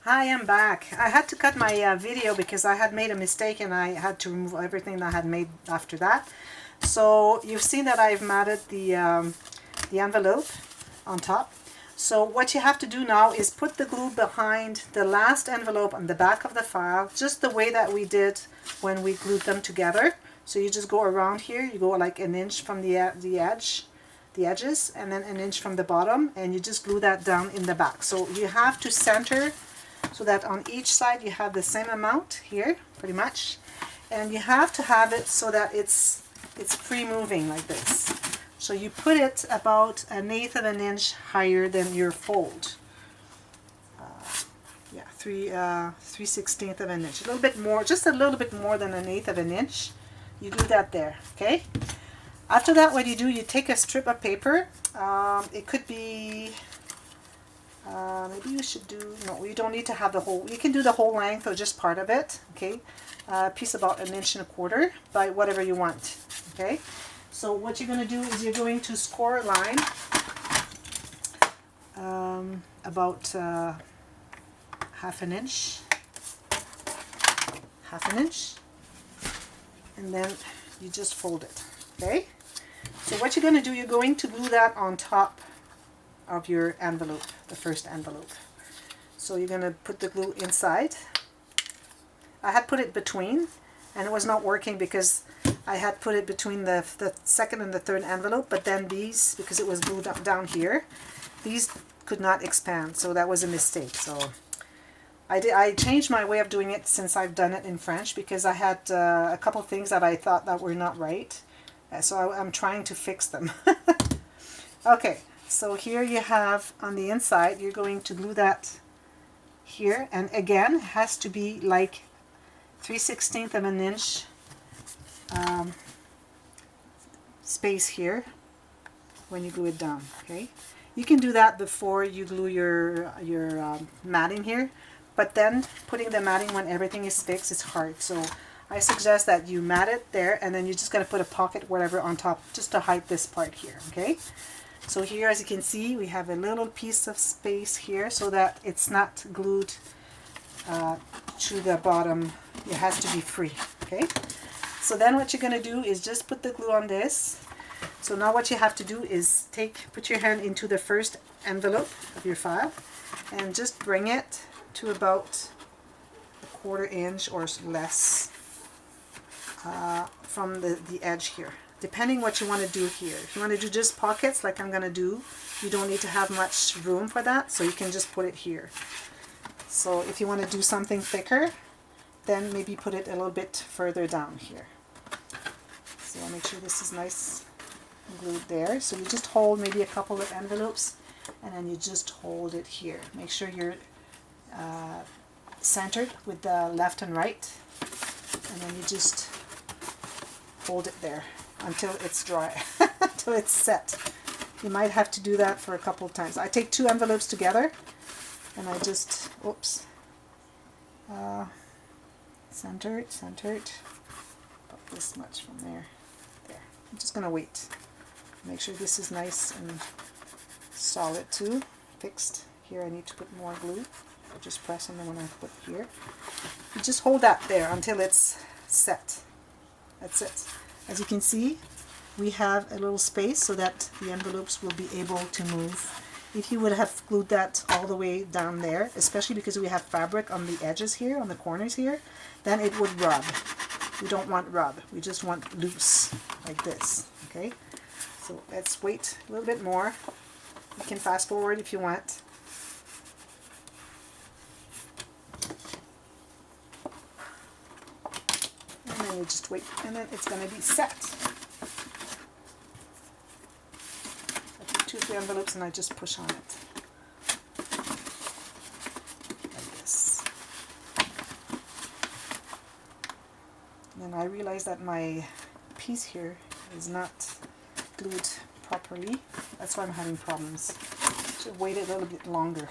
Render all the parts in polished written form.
Hi, I'm back. I had to cut my video because I had made a mistake and I had to remove everything that I had made after that. So you've seen that I've matted the envelope on top. So what you have to do now is put the glue behind the last envelope on the back of the file, just the way that we did when we glued them together. So you just go around here, you go like an inch from the edges, and then an inch from the bottom, and you just glue that down in the back. So you have to center so that on each side you have the same amount here, pretty much, and you have to have it so that it's free moving like this. So you put it about 1/8 of an inch higher than your fold. Yeah, 3/16 of an inch, a little bit more, just a little bit more than 1/8 of an inch. You do that there, okay? After that, what you do, you take a strip of paper. It could be, maybe you should do, no, you don't need to have the whole, you can do the whole length or just part of it, okay? A piece about 1.25 inches by whatever you want, okay? So what you're going to do is you're going to score a line about 1/2 inch, 1/2 inch, and then you just fold it, okay? So what you're going to do, you're going to glue that on top of your envelope, the first envelope. So you're going to put the glue inside. I had put it between, and it was not working because I had put it between the second and the third envelope, but then these, because it was glued up down here, these could not expand, so that was a mistake. So I changed my way of doing it since I've done it in French, because I had a couple of things that I thought that were not right. So I'm trying to fix them. Okay, so here you have on the inside, you're going to glue that here, and again, it has to be like 3/16 of an inch space here when you glue it down, okay? You can do that before you glue your matting here, but then putting the matting when everything is fixed is hard. So I suggest that you mat it there, and then you're just going to put a pocket, whatever, on top just to hide this part here, okay? So here, as you can see, we have a little piece of space here so that it's not glued to the bottom. It has to be free, okay? So then what you're going to do is just put the glue on this. So now what you have to do is put your hand into the first envelope of your file and just bring it to about 1/4 inch or less from the edge here, depending what you want to do here. If you want to do just pockets like I'm going to do, you don't need to have much room for that, so you can just put it here. So if you want to do something thicker, then maybe put it a little bit further down here. So I'll make sure this is nice and glued there. So you just hold maybe a couple of envelopes, and then you just hold it here. Make sure you're centered with the left and right, and then you just hold it there until it's dry, until it's set. You might have to do that for a couple of times. I take 2 envelopes together, and I just, oops, center it, about this much from there. There. I'm just going to wait. Make sure this is nice and solid too, fixed. Here I need to put more glue. I just press on the one I put here. You just hold that there until it's set. That's it. As you can see, we have a little space so that the envelopes will be able to move. If you would have glued that all the way down there, especially because we have fabric on the edges here, on the corners here, then it would rub. We don't want rub. We just want loose, like this, okay? So let's wait a little bit more. You can fast forward if you want. And then you just wait, and then it's going to be set. I take 2 or 3 envelopes and I just push on it. Like this. And then I realize that my piece here is not glued properly. That's why I'm having problems. Should wait a little bit longer.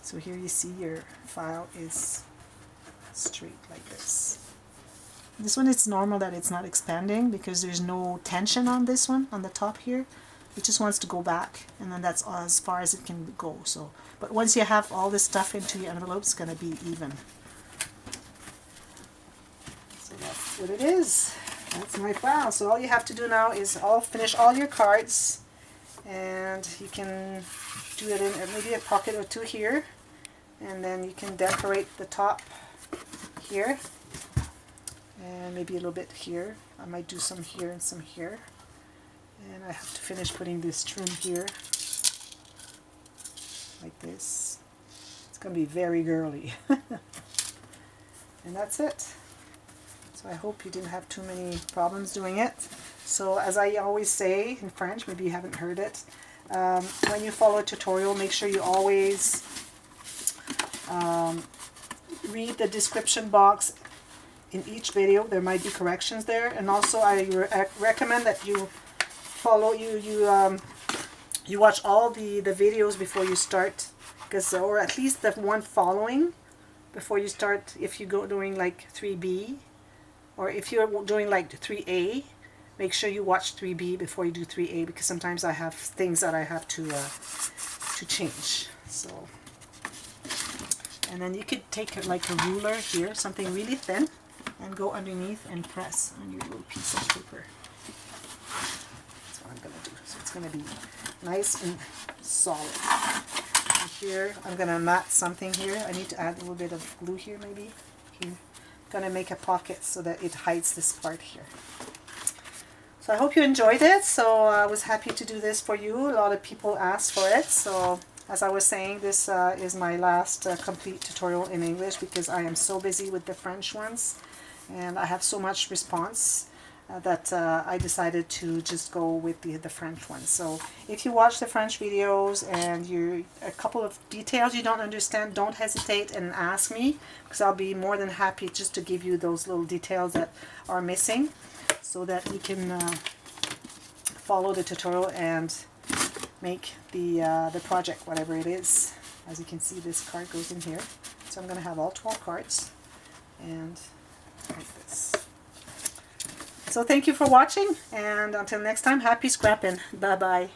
So here you see your file is straight like this. This one, it's normal that it's not expanding because there's no tension on this one, on the top here. It just wants to go back, and then that's as far as it can go. So, but once you have all this stuff into your envelope, it's going to be even. So that's what it is. That's my file. So all you have to do now is finish all your cards, and you can do it in maybe a pocket or two here, and then you can decorate the top here, and maybe a little bit here. I might do some here and some here, and I have to finish putting this trim here like this. It's going to be very girly. And that's it. So I hope you didn't have too many problems doing it. So as I always say in French, maybe you haven't heard it, when you follow a tutorial, make sure you always read the description box in each video. There might be corrections there, and also I recommend that you follow you watch all the videos before you start, because, or at least the one following before you start. If you go doing like 3B, or if you're doing like 3A, make sure you watch 3B before you do 3A, because sometimes I have things that I have to change. So, and then you could take like a ruler here, something really thin, and go underneath and press on your little piece of paper. That's what I'm going to do. So it's going to be nice and solid. And here, I'm going to mat something here. I need to add a little bit of glue here, maybe. Here. I'm going to make a pocket so that it hides this part here. So I hope you enjoyed it. So I was happy to do this for you. A lot of people asked for it. So as I was saying, this is my last complete tutorial in English, because I am so busy with the French ones, and I have so much response that I decided to just go with the French ones. So if you watch the French videos and a couple of details you don't understand, don't hesitate and ask me, because I'll be more than happy just to give you those little details that are missing, so that you can follow the tutorial and make the project, whatever it is. As you can see, this card goes in here. So I'm going to have all 12 cards, and like this. So thank you for watching, and until next time, happy scrapping. Bye bye.